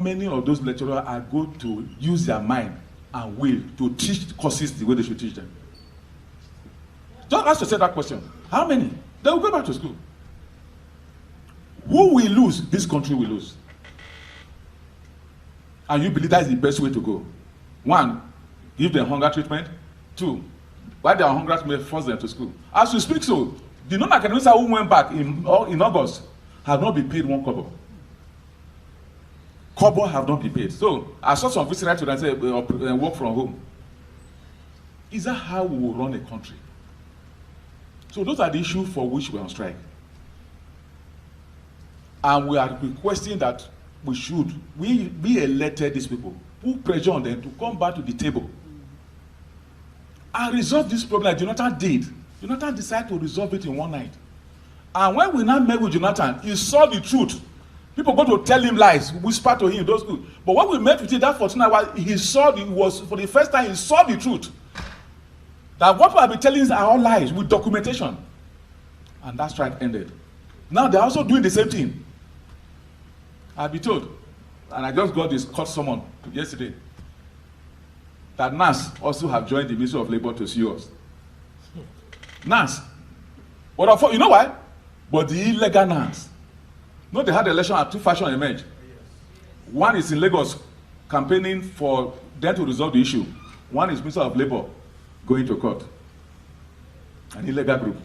many of those lecturers are going to use their mind and will to teach courses the way they should teach them? Just ask yourself that question. How many? They will go back to school. Who will lose? This country will lose. And you believe that is the best way to go? One, give them hunger treatment. Two, while they are hunger treatment, force them to school. As we speak, so the non-academics who went back in August have not been paid one kobo. Kobo have not been paid. So I saw some visitors today and say work from home. Is that how we will run a country? So those are the issues for which we are on strike. And we are requesting that we elected these people, put pressure on them to come back to the table and resolve this problem like Jonathan did. Jonathan decided to resolve it in one night. And when we now met with Jonathan, he saw the truth. People go to tell him lies, whisper to him, those good. But when we met with him that 14 hours, he saw for the first time, he saw the truth. That what we have been telling are all lies with documentation. And that strike ended. Now they're also doing the same thing. I'll be told, and I just got this court summon yesterday, that NAS also have joined the Ministry of Labour to sue us. NAS. But you know why? But the illegal NAS. No, they had an election at two factions emerged. One is in Lagos campaigning for them to resolve the issue. One is Minister of Labour going to court. An illegal group.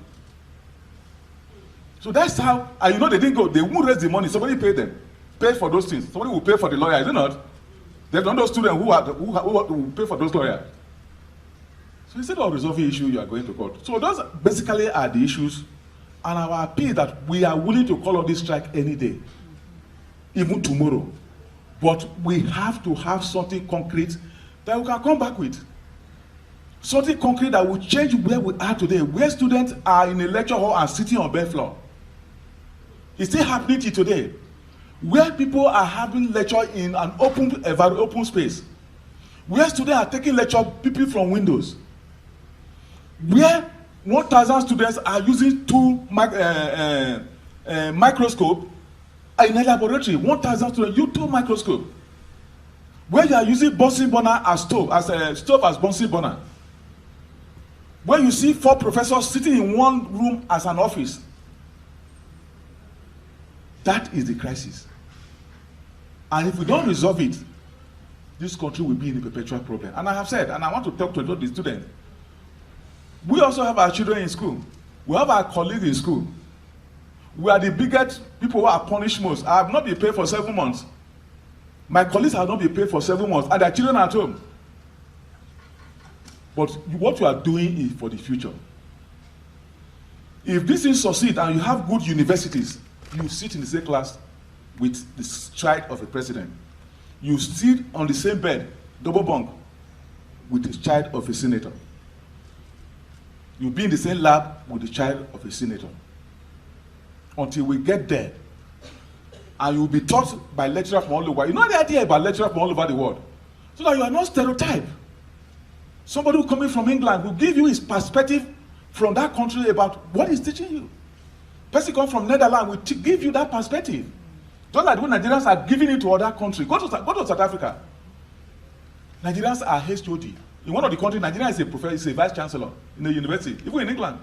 So that's how, and you know they didn't go, they won't raise the money, somebody paid them. Pay for those things. Somebody will pay for the lawyer, is it not? They've done those students who will pay for those lawyers. So instead of resolving issue, you are going to court. So those basically are the issues, and our appeal that we are willing to call on this strike any day, even tomorrow. But we have to have something concrete that we can come back with. Something concrete that will change where we are today, where students are in a lecture hall and sitting on bare floor. It's still happening today. Where people are having lecture in an open space, where students are taking lecture people from windows, where 1,000 students are using two microscope in a laboratory. 1,000 students use two microscope, where you are using Bunsen burner as stove as Bunsen burner, where you see 4 professors sitting in one room as an office. That is the crisis. And if we don't resolve it, this country will be in a perpetual problem. And I have said, and I want to talk to the students, we also have our children in school. We have our colleagues in school. We are the biggest people who are punished most. I have not been paid for 7 months. My colleagues have not been paid for 7 months, and their children are at home. But what you are doing is for the future. If this thing succeeds and you have good universities, you sit in the same class with the child of a president. You sit on the same bed, double bunk, with the child of a senator. You be in the same lab with the child of a senator. Until we get there, and you will be taught by lecturers from all over. You know the idea about lecturers from all over the world, so that you are not stereotyped. Somebody who coming from England will give you his perspective from that country about what he's teaching you. Person come from Netherlands will give you that perspective. Just like when Nigerians are giving it to other countries. Go to South Africa. Nigerians are HOD. In one of the countries, Nigeria is a professor, is a vice chancellor in the university, even in England,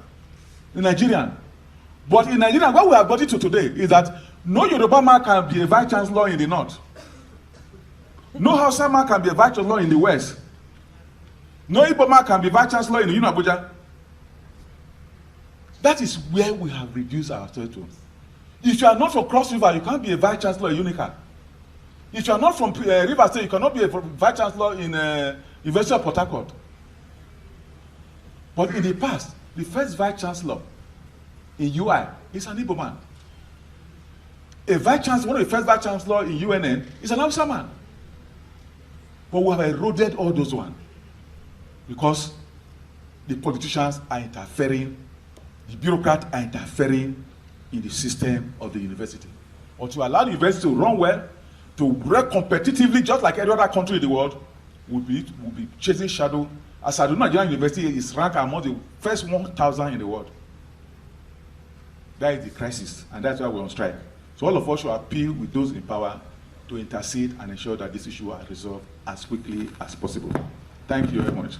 in Nigerian. But in Nigeria, what we have got it to today is that no Yoruba man can be a vice chancellor in the north. No Hausa man can be a vice chancellor in the west. No Igbo man can be vice chancellor in the Abuja. That is where we have reduced our status. If you are not from Cross River, you can't be a vice chancellor in Unica. If you are not from River State, you cannot be a vice chancellor in University of Port Harcourt. But in the past, the first vice chancellor in UI is an Igbo man. One of the first vice chancellor in UNN is an Hausa man. But we have eroded all those ones because the politicians are interfering, the bureaucrats are interfering in the system of the university. Or to allow the university to run well, to work competitively, just like every other country in the world, will be chasing shadow. As I do, Nigerian University is ranked among the first 1,000 in the world. That is the crisis, and that's why we're on strike. So all of us should appeal with those in power to intercede and ensure that this issue are resolved as quickly as possible. Thank you very much.